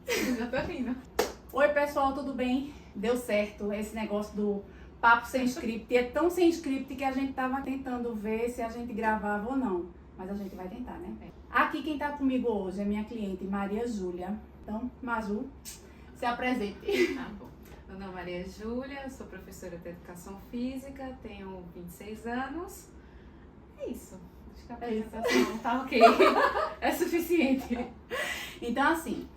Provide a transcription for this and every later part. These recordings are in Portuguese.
Já tô rindo. Oi, pessoal, tudo bem? Deu certo esse negócio do papo sem script. E é tão sem script que a gente tava tentando ver se a gente gravava ou não. Mas a gente vai tentar, né? Aqui quem tá comigo hoje é minha cliente Maria Júlia. Então, Maju, se apresente. Ah, bom. Meu nome é Maria Júlia, sou professora de Educação Física, tenho 26 anos. É isso. Acho que a apresentação tá ok. É suficiente. Então, assim,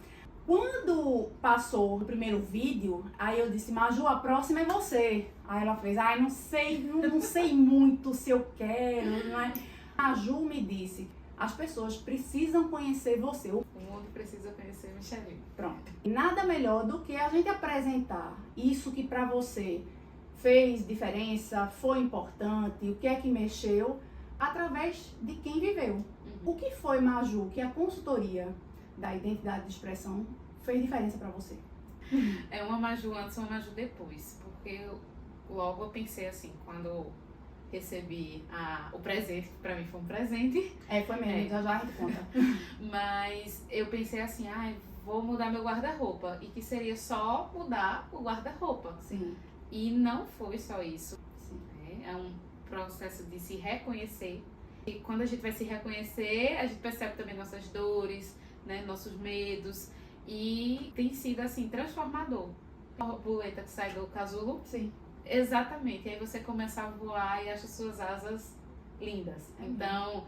quando passou o primeiro vídeo, aí eu disse, Maju, a próxima é você. Aí ela fez, ai, não sei muito se eu quero, não é? Maju me disse, as pessoas precisam conhecer você. O mundo precisa conhecer Micheline. Pronto. Nada melhor do que a gente apresentar isso que pra você fez diferença, foi importante, o que é que mexeu, através de quem viveu. O que foi, Maju, que a consultoria da identidade de expressão fez diferença pra você? É uma Maju antes e uma Maju depois. Porque logo eu pensei assim, quando recebi o presente, que pra mim foi um presente. Foi mesmo, já a gente conta. Mas eu pensei assim, vou mudar meu guarda-roupa. E que seria só mudar o guarda-roupa. Sim. E não foi só isso. Sim. É um processo de se reconhecer. E quando a gente vai se reconhecer, a gente percebe também nossas dores, né, nossos medos. E tem sido assim, transformador. A borboleta que sai do casulo. Sim. Exatamente. E aí você começa a voar e acha suas asas lindas. Uhum. Então,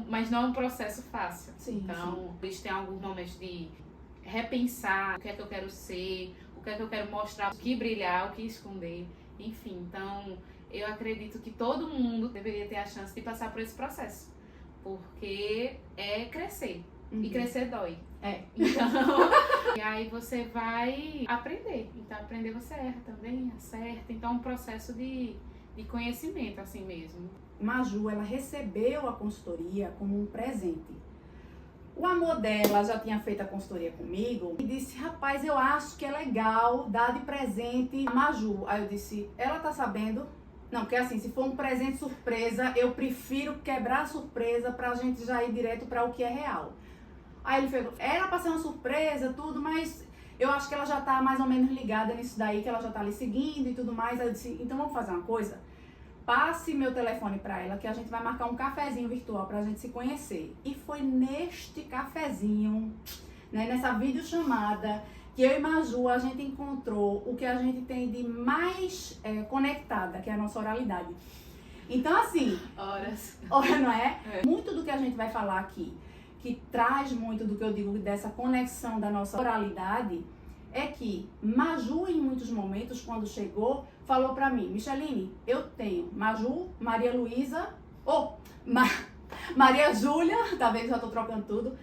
mas não é um processo fácil. Sim, então, eles têm alguns momentos de repensar o que é que eu quero ser, o que é que eu quero mostrar, o que brilhar, o que esconder. Enfim, então eu acredito que todo mundo deveria ter a chance de passar por esse processo. Porque é crescer. E crescer dói. Então, e aí você vai aprender. Então, aprender você erra também, acerta. Então, é um processo de conhecimento, assim mesmo. Maju, ela recebeu a consultoria como um presente. O amor dela já tinha feito a consultoria comigo e disse, rapaz, eu acho que é legal dar de presente a Maju. Aí eu disse, ela tá sabendo? Não, porque assim, se for um presente surpresa, eu prefiro quebrar a surpresa pra gente já ir direto pra o que é real. Aí ele falou, era pra ser uma surpresa, tudo, mas eu acho que ela já tá mais ou menos ligada nisso daí, que ela já tá ali seguindo e tudo mais. Aí eu disse, então vamos fazer uma coisa? Passe meu telefone pra ela, que a gente vai marcar um cafezinho virtual pra gente se conhecer. E foi neste cafezinho, né, nessa videochamada, que eu e Maju, a gente encontrou o que a gente tem de mais conectada, que é a nossa oralidade. Então, assim... Horas. Ora, não é? Muito do que a gente vai falar aqui, que traz muito do que eu digo dessa conexão da nossa oralidade, é que Maju, em muitos momentos, quando chegou, falou pra mim, Micheline, eu tenho Maju, Maria Luísa, Maria Júlia, tá vendo? Já tô trocando tudo,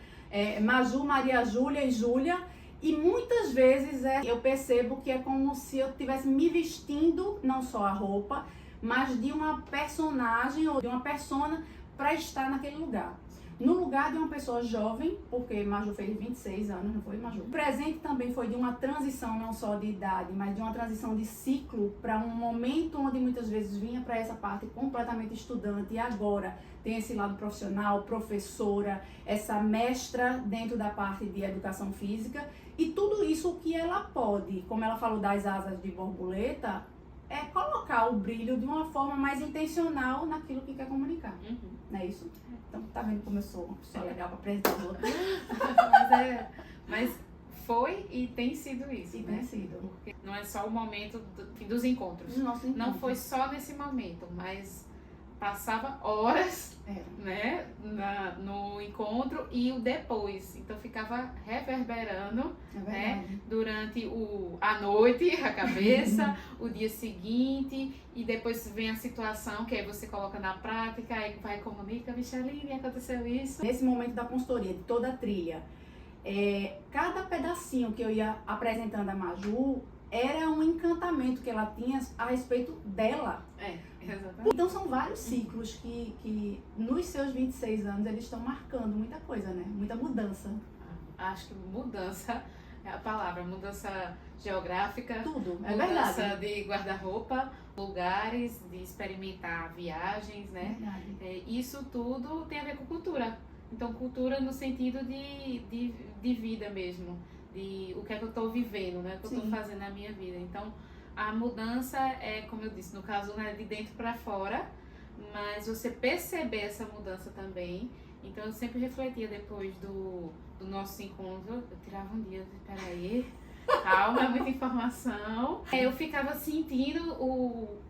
Maju, Maria Júlia e Júlia, e muitas vezes eu percebo que é como se eu estivesse me vestindo, não só a roupa, mas de uma personagem ou de uma persona para estar naquele lugar. No lugar de uma pessoa jovem, porque Maju fez 26 anos, não foi, Maju? O presente também foi de uma transição, não só de idade, mas de uma transição de ciclo para um momento onde muitas vezes vinha para essa parte completamente estudante e agora tem esse lado profissional, professora, essa mestra dentro da parte de educação física e tudo isso o que ela pode, como ela falou das asas de borboleta, é colocar o brilho de uma forma mais intencional naquilo que quer comunicar. Não é isso? Então, tá vendo como eu sou uma pessoa legal pra apresentar os outros? Mas foi e tem sido isso, E né? tem sido. Porque não é só o momento dos encontros. Não foi só nesse momento, mas passava horas, né, no encontro e o depois. Então ficava reverberando, né, durante a noite, a cabeça, o dia seguinte, e depois vem a situação que aí você coloca na prática, aí vai comunica, Micheline, aconteceu isso. Nesse momento da consultoria, de toda a trilha, cada pedacinho que eu ia apresentando a Maju era um encantamento que ela tinha a respeito dela. Exatamente. Então são vários ciclos que nos seus 26 anos eles estão marcando muita coisa, né? Muita mudança. Acho que mudança é a palavra, mudança geográfica, Tudo, é mudança verdade. de guarda-roupa, lugares, de experimentar viagens, né? Isso tudo tem a ver com cultura. Então cultura no sentido de vida mesmo, de o que é que eu estou vivendo, né? O que eu estou fazendo na minha vida. Então, a mudança é, como eu disse, no caso, né, de dentro para fora, mas você perceber essa mudança também. Então, eu sempre refletia depois do nosso encontro, eu tirava um dia, peraí, calma, é muita informação. Eu ficava sentindo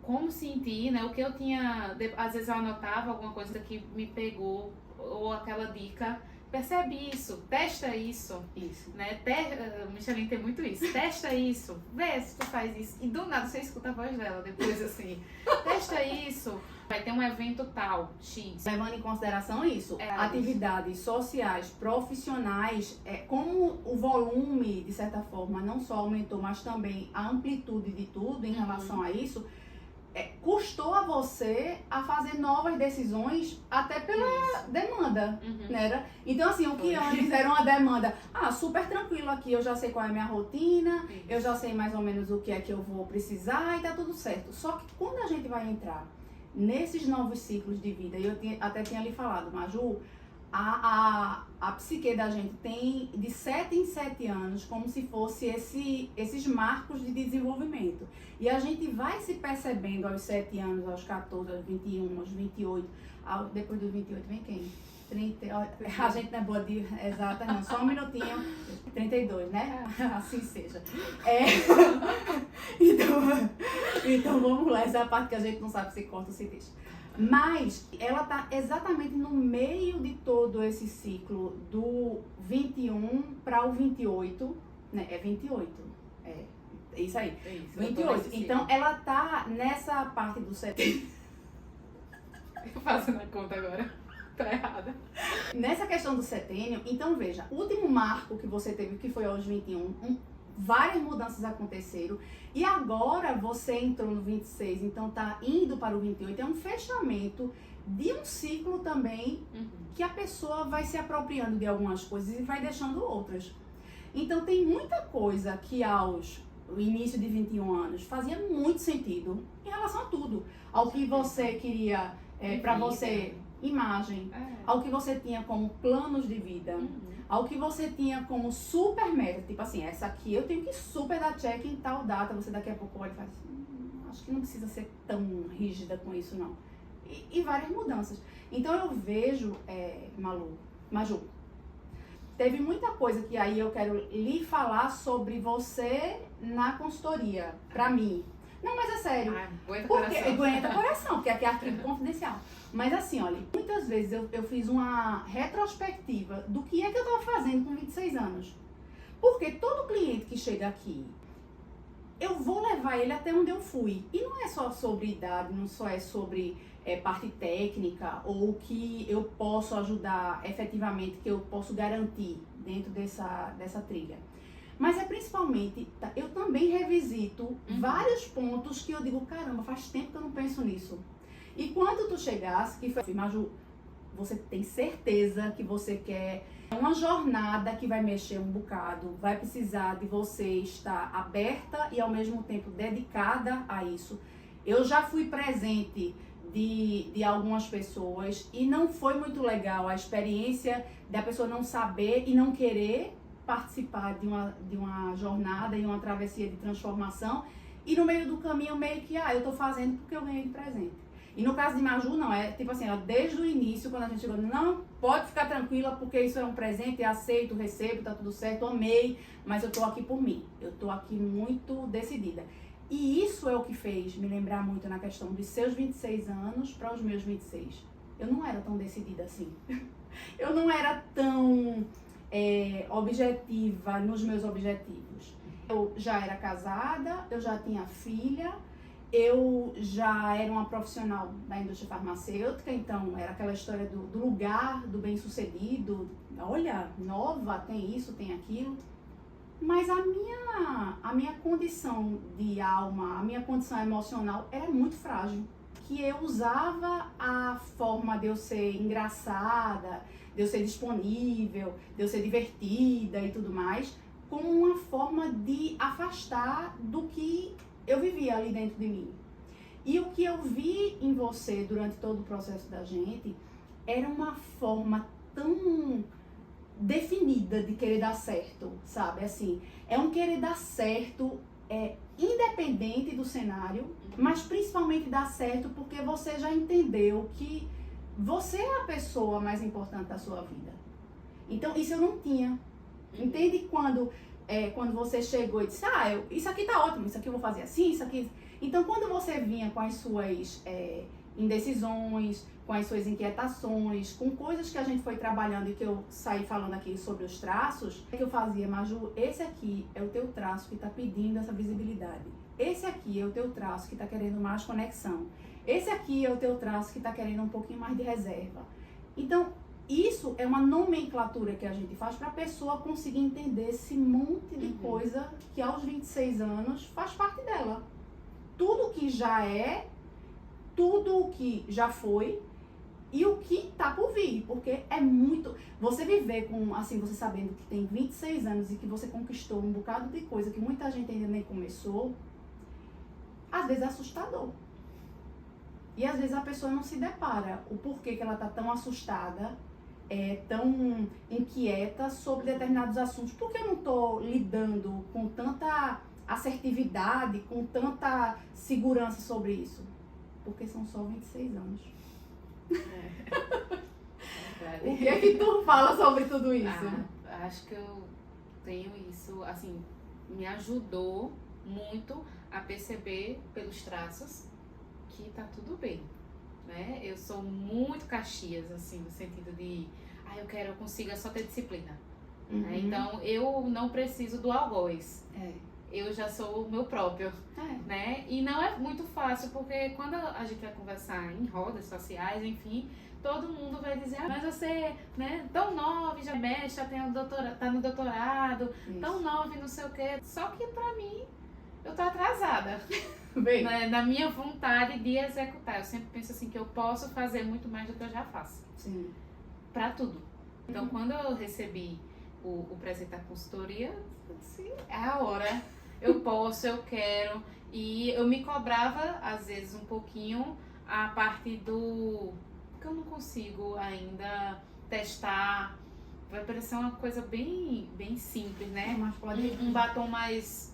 como sentir, né? O que eu tinha, às vezes eu anotava alguma coisa que me pegou, ou aquela dica. Percebe isso, testa isso. Né? Michelin tem muito isso. Testa isso, vê se tu faz isso. E do nada você escuta a voz dela depois assim. Testa isso. Vai ter um evento tal, X. Levando em consideração isso, atividades sociais, profissionais, como o volume, de certa forma, não só aumentou, mas também a amplitude de tudo em relação a isso, custou a você a fazer novas decisões até pela demanda, né? Então, assim, o que antes era uma demanda, super tranquilo aqui, eu já sei qual é a minha rotina, eu já sei mais ou menos o que é que eu vou precisar e tá tudo certo. Só que quando a gente vai entrar nesses novos ciclos de vida, e eu até tinha lhe falado, Maju, a psique da gente tem de 7 em 7 anos como se fosse esses marcos de desenvolvimento. E a gente vai se percebendo aos 7 anos, aos 14, aos 21, aos 28, depois dos 28 vem quem? 30, a gente não é boa de exata não, só um minutinho, 32, né? Assim seja. Então vamos lá, essa é a parte que a gente não sabe se corta ou se deixa. Mas ela está exatamente no meio de todo esse ciclo do 21 para o 28, né? É 28, é isso aí, 28. Então ela tá nessa parte do setembro. Eu fazendo a conta agora. Tá errada. Nessa questão do setênio, então veja, o último marco que você teve, que foi aos 21, várias mudanças aconteceram, e agora você entrou no 26, então tá indo para o 28, é um fechamento de um ciclo também, que a pessoa vai se apropriando de algumas coisas e vai deixando outras. Então tem muita coisa que o início de 21 anos fazia muito sentido em relação a tudo, ao que você queria, para você... imagem, ao que você tinha como planos de vida, ao que você tinha como super meta, tipo assim, essa aqui eu tenho que super dar check em tal data, você daqui a pouco olha e faz, acho que não precisa ser tão rígida com isso não. E várias mudanças. Então eu vejo, Maju, teve muita coisa que aí eu quero lhe falar sobre você na consultoria, pra mim. Não, mas é sério. Aguenta o coração, porque aqui é arquivo confidencial. Mas assim, olha, muitas vezes eu fiz uma retrospectiva do que é que eu estava fazendo com 26 anos. Porque todo cliente que chega aqui, eu vou levar ele até onde eu fui. E não é só sobre idade, não só é sobre parte técnica ou o que eu posso ajudar efetivamente, que eu posso garantir dentro dessa trilha. Mas é principalmente, eu também revisito vários pontos que eu digo, caramba, faz tempo que eu não penso nisso. E quando tu chegasse, que foi, Maju, você tem certeza que você quer uma jornada que vai mexer um bocado, vai precisar de você estar aberta e ao mesmo tempo dedicada a isso. Eu já fui presente de algumas pessoas e não foi muito legal a experiência da pessoa não saber e não querer participar de uma jornada e uma travessia de transformação e no meio do caminho meio que, eu tô fazendo porque eu ganhei de presente. E no caso de Maju, não, é tipo assim, desde o início, quando a gente chegou, não, pode ficar tranquila porque isso é um presente, aceito, recebo, tá tudo certo, amei, mas eu tô aqui por mim, eu tô aqui muito decidida. E isso é o que fez me lembrar muito na questão dos seus 26 anos para os meus 26. Eu não era tão decidida assim. Eu não era tão objetiva nos meus objetivos. Eu já era casada, eu já tinha filha, eu já era uma profissional da indústria farmacêutica, então era aquela história do lugar, do bem-sucedido, olha, nova, tem isso, tem aquilo. Mas a minha condição de alma, a minha condição emocional era muito frágil. Que eu usava a forma de eu ser engraçada, de eu ser disponível, de eu ser divertida e tudo mais, como uma forma de afastar do que eu vivia ali dentro de mim. E o que eu vi em você durante todo o processo da gente era uma forma tão definida de querer dar certo, sabe? Assim, é um querer dar certo, independente do cenário, mas principalmente dar certo porque você já entendeu que você é a pessoa mais importante da sua vida. Então, isso eu não tinha. Entende quando você chegou e disse, isso aqui tá ótimo, isso aqui eu vou fazer assim, isso aqui... Então, quando você vinha com as suas indecisões, com as suas inquietações, com coisas que a gente foi trabalhando e que eu saí falando aqui sobre os traços, o que eu fazia, Maju, esse aqui é o teu traço que tá pedindo essa visibilidade. Esse aqui é o teu traço que tá querendo mais conexão. Esse aqui é o teu traço que tá querendo um pouquinho mais de reserva. Então, isso é uma nomenclatura que a gente faz para a pessoa conseguir entender esse monte de coisa que aos 26 anos faz parte dela. Tudo que já é, tudo que já foi e o que tá por vir, porque é muito... Você viver com, assim, você sabendo que tem 26 anos e que você conquistou um bocado de coisa que muita gente ainda nem começou, às vezes é assustador. E às vezes a pessoa não se depara o porquê que ela tá tão assustada, tão inquieta sobre determinados assuntos. Por que eu não tô lidando com tanta assertividade, com tanta segurança sobre isso? Porque são só 26 anos. O que é que tu fala sobre tudo isso? Acho que eu tenho isso, assim, me ajudou muito a perceber pelos traços que tá tudo bem, né? Eu sou muito Caxias, assim, no sentido de, eu consigo é só ter disciplina. Né? Então, eu não preciso do algoz. Eu já sou o meu próprio, né? E não é muito fácil, porque quando a gente vai conversar em rodas sociais, enfim, todo mundo vai dizer, mas você, né, tão nova, já mexe, já tem tá no doutorado, tão nova e não sei o quê. Só que pra mim, eu tô atrasada. Né, na minha vontade de executar. Eu sempre penso assim que eu posso fazer muito mais do que eu já faço. Sim. Pra tudo. Então, quando eu recebi o presente da consultoria, eu disse, é a hora. Eu posso, eu quero. E eu me cobrava, às vezes, um pouquinho a parte do... que eu não consigo ainda testar. Vai parecer uma coisa bem, bem simples, né? Mas pode... um batom mais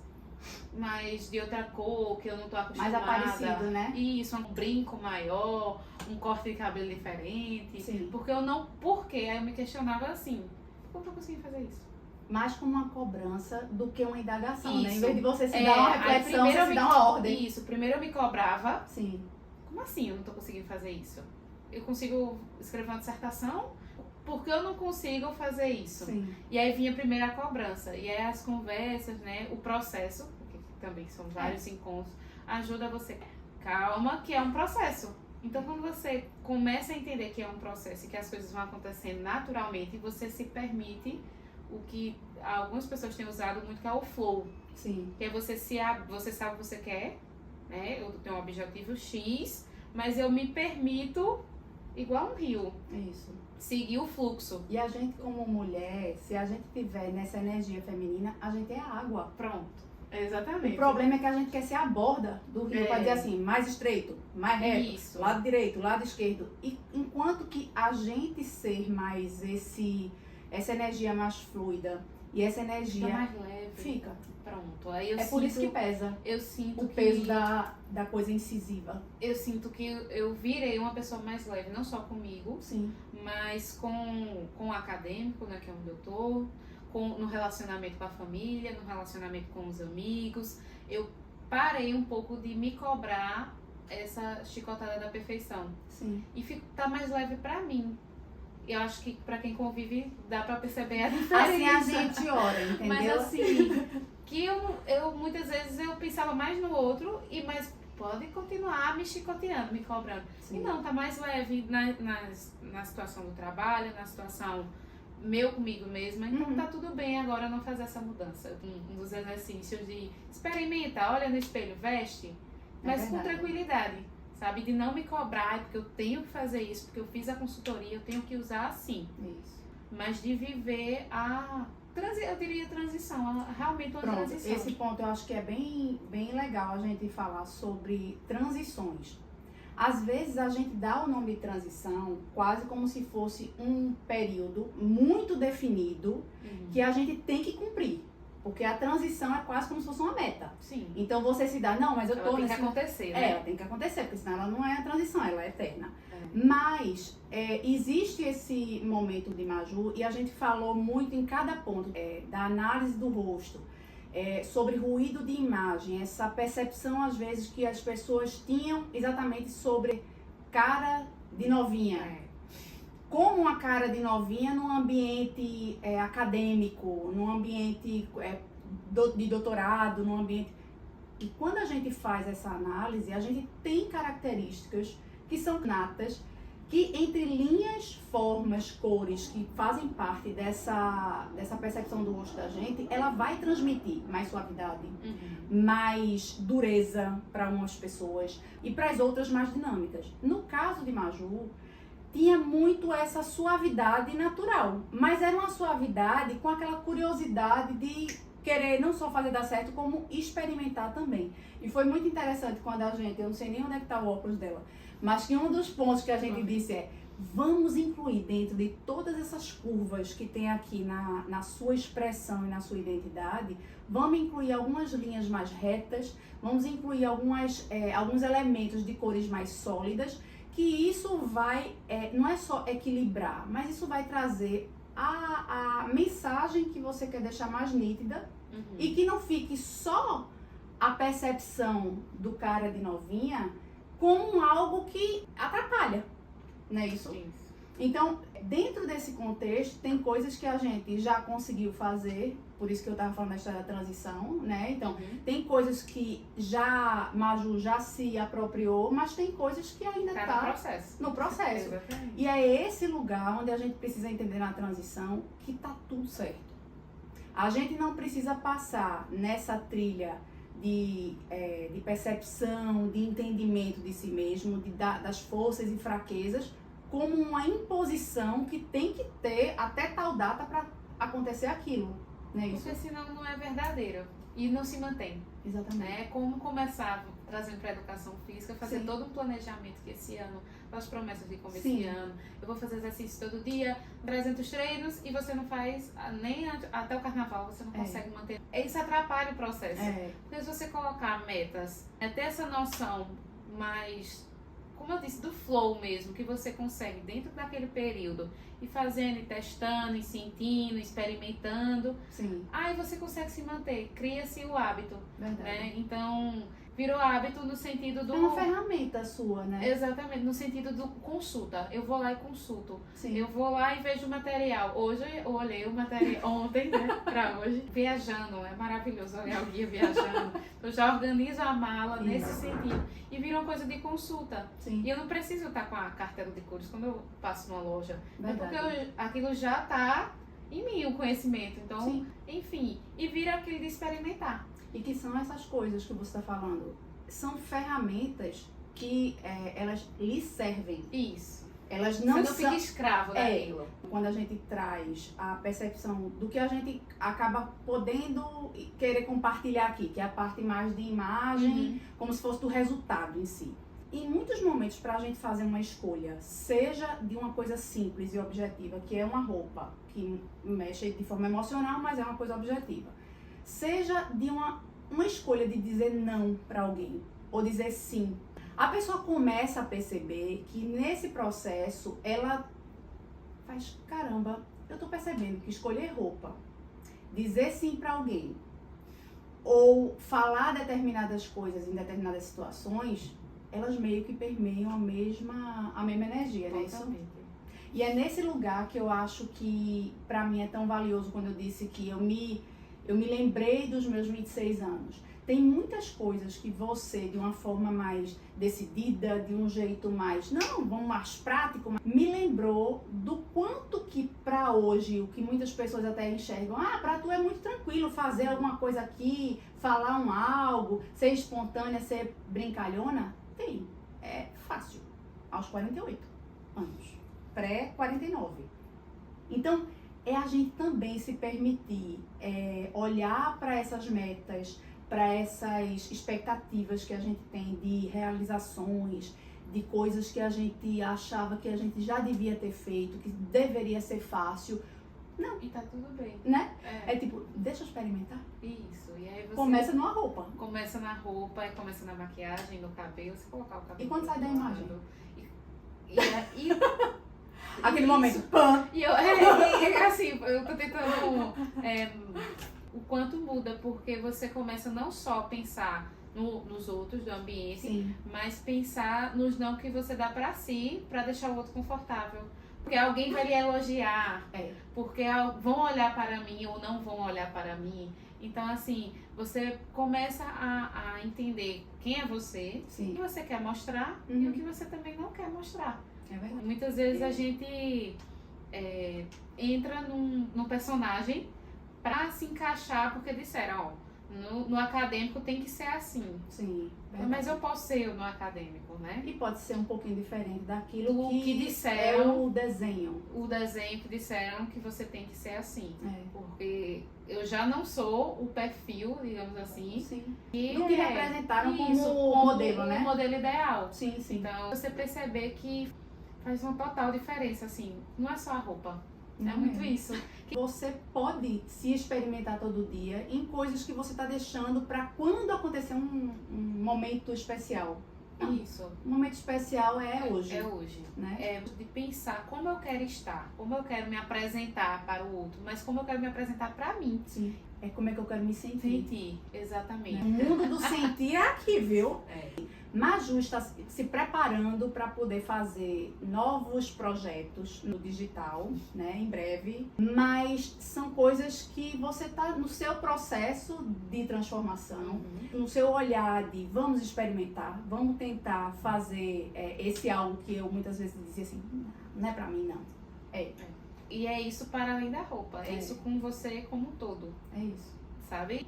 de outra cor, que eu não tô acostumada. Mais aparecido, né? Isso, um brinco maior, um corte de cabelo diferente. Sim. Porque aí eu me questionava assim, como eu consegui fazer isso? Mais como uma cobrança do que uma indagação, né? Em Isso. vez de você se dar uma reflexão, você se dá uma ordem. Isso, primeiro eu me cobrava. Sim. Como assim eu não tô conseguindo fazer isso? Eu consigo escrever uma dissertação? Por que eu não consigo fazer isso? Sim. E aí vinha primeiro a cobrança. E aí as conversas, né? O processo, porque também são vários encontros, ajuda você. Calma, que é um processo. Então, quando você começa a entender que é um processo e que as coisas vão acontecendo naturalmente, você se permite o que algumas pessoas têm usado muito, que é o flow. Sim. Que é você sabe o que você quer, né? Eu tenho um objetivo X, mas eu me permito, igual um rio, Isso. seguir o fluxo. E a gente, como mulher, se a gente tiver nessa energia feminina, a gente é água. Pronto. Exatamente. O problema é que a gente quer ser a borda do rio, para dizer assim, mais estreito, mais reto, Isso. lado direito, lado esquerdo. E enquanto que a gente ser mais essa energia mais fluida e essa energia Fica mais leve. fica. Pronto. Aí eu Por isso que pesa. Eu sinto o peso da coisa incisiva. Eu sinto que eu virei uma pessoa mais leve, não só comigo, Sim. mas com o acadêmico, né, que é onde eu tô, no relacionamento com a família, no relacionamento com os amigos. Eu parei um pouco de me cobrar essa chicotada da perfeição. Sim. E tá mais leve pra mim. Eu acho que pra quem convive dá pra perceber a diferença. Assim a gente ora, entendeu? Mas assim, que eu muitas vezes eu pensava mais no outro, mas pode continuar me chicoteando, me cobrando. Sim. E não, tá mais leve na situação do trabalho, na situação comigo mesma, então tá tudo bem agora não fazer essa mudança. Um dos exercícios de experimenta, olha no espelho, veste, mas com tranquilidade, sabe? De não me cobrar, porque eu tenho que fazer isso, porque eu fiz a consultoria, eu tenho que usar assim. Isso. Mas de viver eu diria transição, realmente uma transição. Esse ponto eu acho que é bem, bem legal a gente falar sobre transições. Às vezes a gente dá o nome de transição quase como se fosse um período muito definido que a gente tem que cumprir. Porque a transição é quase como se fosse uma meta. Sim. Então você se dá, não, mas eu tô Ela tem que acontecer, né? ela tem que acontecer, porque senão ela não é a transição, ela é eterna. Mas existe esse momento de Maju e a gente falou muito em cada ponto da análise do rosto, sobre ruído de imagem, essa percepção às vezes que as pessoas tinham exatamente sobre cara de novinha. Como uma cara de novinha num ambiente acadêmico, num ambiente de doutorado, num ambiente... E quando a gente faz essa análise, a gente tem características que são natas, que entre linhas, formas, cores que fazem parte dessa percepção do rosto da gente, ela vai transmitir mais suavidade, mais dureza para umas pessoas e para as outras mais dinâmicas. No caso de Maju, tinha muito essa suavidade natural, mas era uma suavidade com aquela curiosidade de querer não só fazer dar certo, como experimentar também. E foi muito interessante quando a gente, eu não sei nem onde é que tá o óculos dela, mas que um dos pontos que a gente disse vamos incluir dentro de todas essas curvas que tem aqui na sua expressão e na sua identidade, vamos incluir algumas linhas mais retas, vamos incluir alguns elementos de cores mais sólidas, que isso vai, não é só equilibrar, mas isso vai trazer a mensagem que você quer deixar mais nítida e que não fique só a percepção do cara de novinha como algo que atrapalha, não é isso? Isso. Então, dentro desse contexto, tem coisas que a gente já conseguiu fazer, por isso que eu estava falando da história da transição, né? Então, tem coisas que Maju já se apropriou, mas tem coisas que ainda Tá no processo. Exatamente. E é esse lugar onde a gente precisa entender na transição que tá tudo certo. A gente não precisa passar nessa trilha de percepção, de entendimento de si mesmo, das forças e fraquezas, como uma imposição que tem que ter até tal data para acontecer aquilo, né? Isso? Porque senão não é verdadeiro e não se mantém. Exatamente. Né? Como começar trazendo para a educação física, fazer Sim. todo um planejamento que esse ano, as promessas de como Sim. esse ano, eu vou fazer exercício todo dia, 300 treinos e você não faz nem até o carnaval, você não consegue manter. Isso atrapalha o processo. Porque se você colocar metas, ter essa noção mais, como eu disse, do flow mesmo, que você consegue dentro daquele período e fazendo, e testando, e sentindo, experimentando. Sim. Aí você consegue se manter, cria-se o hábito. Verdade. Né? Então, virou hábito no sentido do... É uma ferramenta sua, né? Exatamente, no sentido do consulta. Eu vou lá e consulto. Sim. Eu vou lá e vejo o material. Hoje eu olhei o material, ontem, né, pra hoje, viajando. É maravilhoso olhar o guia viajando. Eu já organizo a mala nesse sentido. E vira uma coisa de consulta. Sim. E eu não preciso estar com a carteira de cores quando eu passo numa loja. Verdade. É porque aquilo já tá em mim, o conhecimento. Então, Sim. enfim, e vira aquele de experimentar. E que são essas coisas que você está falando? São ferramentas que elas lhe servem. Isso. Elas não Você não são... fica escravo daquilo. Quando a gente traz a percepção do que a gente acaba podendo querer compartilhar aqui, que é a parte mais de imagem, como se fosse do resultado em si. Em muitos momentos, para a gente fazer uma escolha, seja de uma coisa simples e objetiva, que é uma roupa, que mexe de forma emocional, mas é uma coisa objetiva, seja de uma escolha de dizer não para alguém, ou dizer sim, a pessoa começa a perceber que nesse processo ela faz, caramba, eu tô percebendo que escolher roupa, dizer sim para alguém, ou falar determinadas coisas em determinadas situações, elas meio que permeiam a mesma energia, né? Isso? E é nesse lugar que eu acho que pra mim é tão valioso quando eu disse que eu me lembrei dos meus 26 anos. Tem muitas coisas que você, de uma forma mais decidida, de um jeito mais prático, me lembrou do quanto que pra hoje, o que muitas pessoas até enxergam, pra tu é muito tranquilo fazer alguma coisa aqui, falar algo, ser espontânea, ser brincalhona. Tem, é fácil, aos 48 anos, pré-49. Então, é a gente também se permitir olhar para essas metas, para essas expectativas que a gente tem de realizações, de coisas que a gente achava que a gente já devia ter feito, que deveria ser fácil. Não. E tá tudo bem. Né? É tipo, deixa eu experimentar. Isso. E aí você Começa numa roupa. começa na roupa, e começa na maquiagem, no cabelo, você colocar o cabelo. E quando sai da do lado. imagem? E Aquele isso. momento, pã! E eu, assim, eu tô tentando o quanto muda, porque você começa não só a pensar nos outros do ambiente, Sim. mas pensar nos não que você dá pra si, pra deixar o outro confortável. Porque alguém vai lhe elogiar, porque vão olhar para mim ou não vão olhar para mim. Então, assim, você começa a entender quem é você, Sim. o que você quer mostrar e o que você também não quer mostrar. É verdade. Muitas vezes a gente entra num personagem pra se encaixar, porque disseram, ó, no acadêmico tem que ser assim. Sim. Mas eu posso ser no acadêmico, né? E pode ser um pouquinho diferente daquilo O que que disseram. é o desenho. O desenho que disseram que você tem que ser assim. É. Porque eu já não sou o perfil, digamos assim. Sim. Que Do que representaram isso, como modelo, né? O modelo ideal. Sim, sim. Então, você perceber que faz uma total diferença, assim. Não é só a roupa. Não é muito é. isso. Você pode se experimentar todo dia em coisas que você está deixando para quando acontecer um momento especial. Não. Isso. Um momento especial é hoje. É hoje. Né? É de pensar como eu quero estar, como eu quero me apresentar para o outro, mas como eu quero me apresentar para mim. Sim. É como é que eu quero me sentir. Sentir, exatamente. O mundo do sentir é aqui, viu? É. Maju está se preparando para poder fazer novos projetos no digital, né, em breve, mas são coisas que você está no seu processo de transformação, no seu olhar de vamos experimentar, vamos tentar fazer esse algo que eu muitas vezes dizia assim, não é para mim não. E é isso para além da roupa, é isso com você como um todo, É isso. sabe?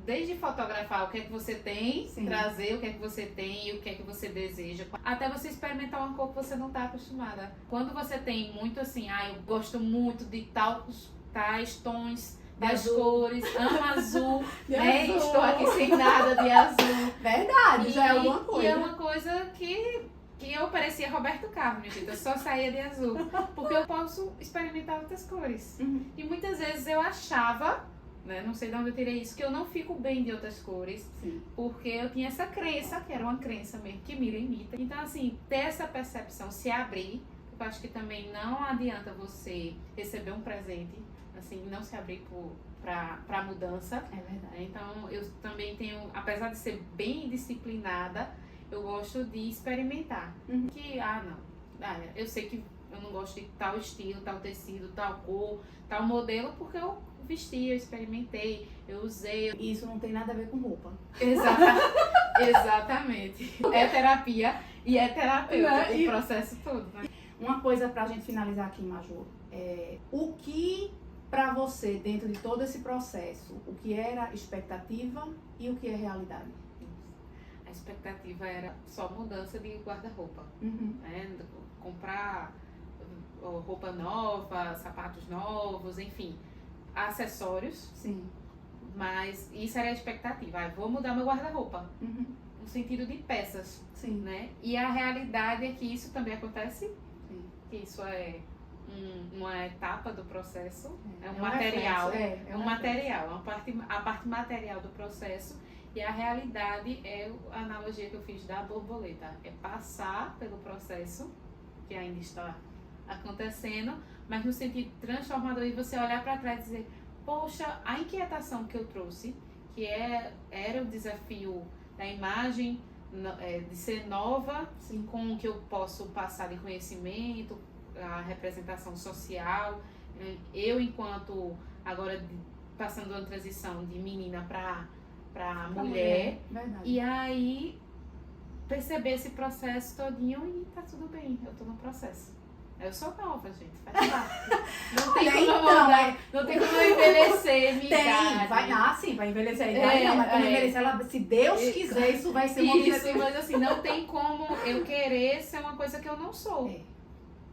Desde fotografar o que é que você tem, Sim. trazer o que é que você tem e o que é que você deseja, até você experimentar uma cor que você não está acostumada. Quando você tem muito assim, eu gosto muito de tais tons das Azul. cores, amo azul, De né? azul. Estou aqui sem nada de azul. Verdade, já é alguma coisa. E é uma coisa que eu parecia Roberto Carlos, minha gente, eu só saía de azul. Porque eu posso experimentar outras cores. Uhum. E muitas vezes eu achava, né, não sei de onde eu tirei isso, que eu não fico bem de outras cores. Sim. Porque eu tinha essa crença, que era uma crença mesmo, que me limita. Então, assim, ter essa percepção, se abrir, eu acho que também não adianta você receber um presente, assim, não se abrir pra mudança. É verdade. Então, eu também tenho, apesar de ser bem disciplinada, eu gosto de experimentar. Uhum. Que, eu sei que eu não gosto de tal estilo, tal tecido, tal cor, tal modelo, porque eu vesti, eu experimentei, eu usei. Isso não tem nada a ver com roupa. Exatamente. É terapia e é terapêutico Né? o processo todo, né? Uma coisa pra gente finalizar aqui, Maju, o que pra você, dentro de todo esse processo, o que era expectativa e o que é realidade? A expectativa era só mudança de guarda-roupa, Uhum. né? Comprar roupa nova, sapatos novos, enfim, acessórios, Sim. mas isso era a expectativa. Vou mudar meu guarda-roupa, Uhum. no sentido de peças, Sim. né? E a realidade é que isso também acontece, Sim. que isso é uma etapa do processo, é um um material, reflexo, é um material, a parte material do processo. E a realidade é a analogia que eu fiz da borboleta, é passar pelo processo que ainda está acontecendo, mas no sentido transformador, e você olhar para trás e dizer, poxa, a inquietação que eu trouxe, que era o desafio da imagem, de ser nova, Sim. com o que eu posso passar de conhecimento, a representação social, eu enquanto agora passando uma transição de menina para mulher, Verdade. e aí perceber esse processo todinho e tá tudo bem, eu tô no processo. Eu sou nova, gente, faz parte. Não tem como Então, mudar, não tem como eu envelhecer, minha Tem, idade. vai envelhecer a idade, não, mas quando envelhecer, se Deus quiser, isso vai ser uma Isso, mas assim, não tem como eu querer ser uma coisa que eu não sou. É.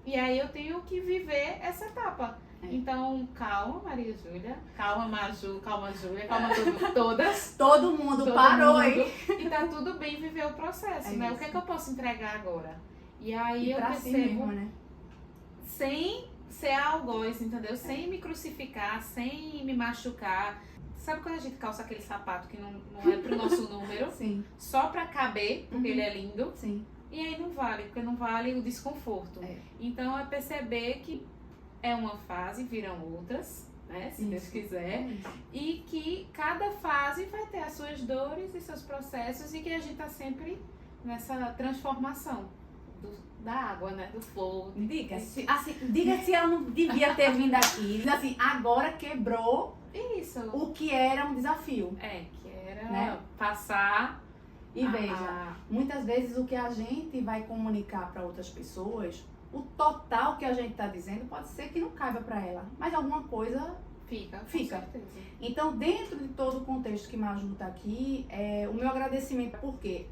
E aí eu tenho que viver essa etapa. Então, calma, Maria Júlia, calma, Maju, calma, Júlia, calma todas. Todo mundo Todo parou, mundo. hein? E tá tudo bem viver o processo, né? O que é que eu posso entregar agora? E aí eu pra si percebo, mesmo, né? sem ser algoz, entendeu? Sem me crucificar, sem me machucar. Sabe quando a gente calça aquele sapato que não é pro nosso número? Sim, Só pra caber, porque ele é lindo. sim. E aí não vale, porque não vale o desconforto. É. Então é perceber que é uma fase, virão outras, né? Se Deus quiser. E que cada fase vai ter as suas dores e seus processos e que a gente tá sempre nessa transformação da água, né? Do flow. Diga se ela não devia ter vindo aqui. Diz assim, agora quebrou Isso. o que era um desafio. Que era Né? passar. E veja, muitas vezes o que a gente vai comunicar para outras pessoas, o total que a gente está dizendo pode ser que não caiba para ela, mas alguma coisa Fica. Com fica. certeza. Então, Então, dentro de todo o contexto que Maju está aqui, o meu agradecimento, porque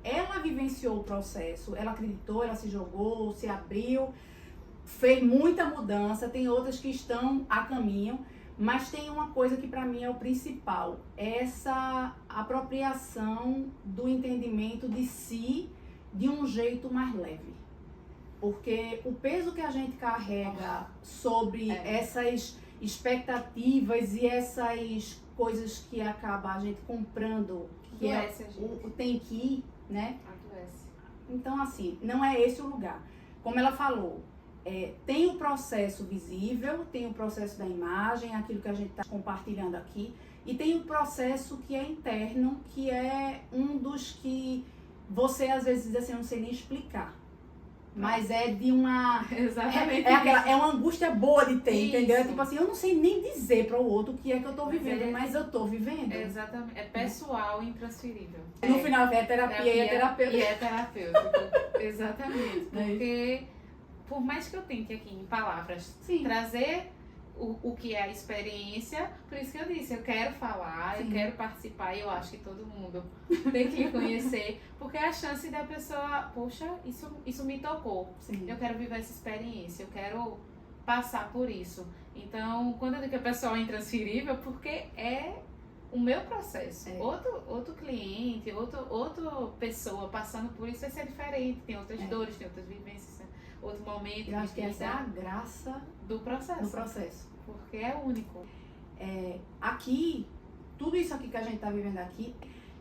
ela vivenciou o processo, ela acreditou, ela se jogou, se abriu, fez muita mudança, tem outras que estão a caminho, mas tem uma coisa que para mim é o principal, essa apropriação do entendimento de si de um jeito mais leve. Porque o peso que a gente carrega sobre essas expectativas e essas coisas que acaba a gente comprando, que adoece a gente. o tem que ir, né? Adoece. Então, assim, não é esse o lugar. Como ela falou, tem o processo visível, tem o processo da imagem, aquilo que a gente está compartilhando aqui, e tem o processo que é interno, que é um dos que você às vezes diz assim, eu não sei nem explicar. Mas é de uma... Exatamente. É uma angústia boa de ter, Isso. entendeu? É tipo assim, eu não sei nem dizer para o outro o que é que eu tô vivendo, mas eu tô vivendo. Exatamente. É pessoal e intransferível. No final é terapia e é terapêutico. E é terapêutico. Exatamente. Porque, por mais que eu tente aqui em palavras Sim. trazer o que é a experiência, por isso que eu disse, eu quero falar, Sim. eu quero participar e eu acho que todo mundo tem que conhecer, porque é a chance da pessoa, poxa, isso me tocou. Sim. Eu quero viver essa experiência, eu quero passar por isso. Então, quando eu digo que a pessoa é intransferível, porque é o meu processo. Outro cliente, outra pessoa passando por isso vai ser diferente. Tem outras dores, tem outras vivências, outro momento. Eu acho que essa é a graça do processo. Porque é único. Aqui, tudo isso aqui que a gente tá vivendo aqui,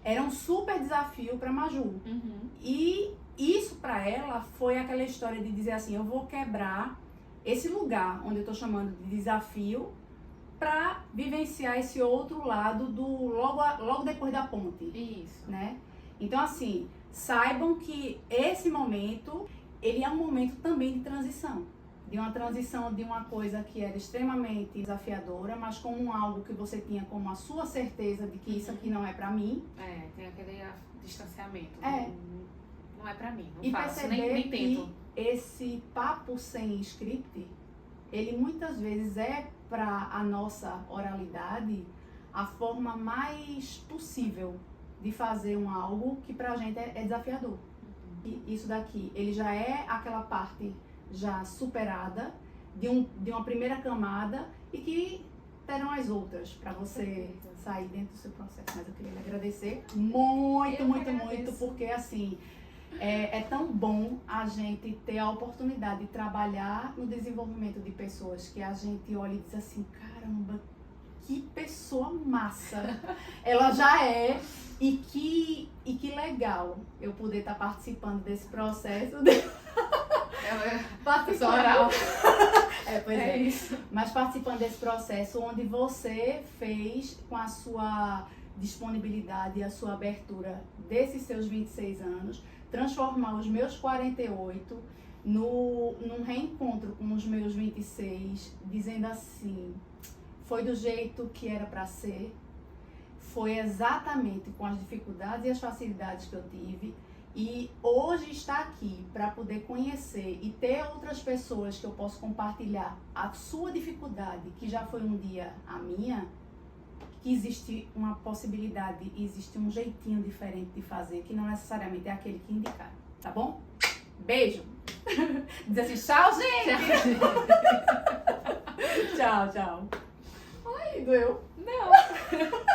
era um super desafio para Maju. E isso para ela foi aquela história de dizer assim, eu vou quebrar esse lugar onde eu tô chamando de desafio para vivenciar esse outro lado do logo depois da ponte. Isso. Né? Então assim, saibam que esse momento, ele é um momento também de transição. De uma transição de uma coisa que era extremamente desafiadora, mas como algo que você tinha como a sua certeza de que isso aqui não é pra mim. Tem aquele distanciamento. Não é pra mim, não e faço, perceber nem tento. Que esse papo sem script, ele muitas vezes é pra a nossa oralidade a forma mais possível de fazer algo que pra gente é desafiador. E isso daqui, ele já é aquela parte já superada de uma primeira camada e que terão as outras para você sair dentro do seu processo. Mas eu queria lhe agradecer muito, porque assim, é tão bom a gente ter a oportunidade de trabalhar no desenvolvimento de pessoas que a gente olha e diz assim, caramba, que pessoa massa ela já é. E que legal eu poder estar participando desse processo. Só oral. Pois é. Isso. Mas participando desse processo onde você fez com a sua disponibilidade e a sua abertura desses seus 26 anos, transformar os meus 48 num reencontro com os meus 26, dizendo assim, foi do jeito que era para ser. Foi exatamente com as dificuldades e as facilidades que eu tive e hoje está aqui para poder conhecer e ter outras pessoas que eu posso compartilhar a sua dificuldade, que já foi um dia a minha, que existe uma possibilidade, existe um jeitinho diferente de fazer, que não necessariamente é aquele que indicaram, tá bom? Beijo! Diz assim, tchau, gente! Tchau. Tchau, tchau. Ai, doeu. Não.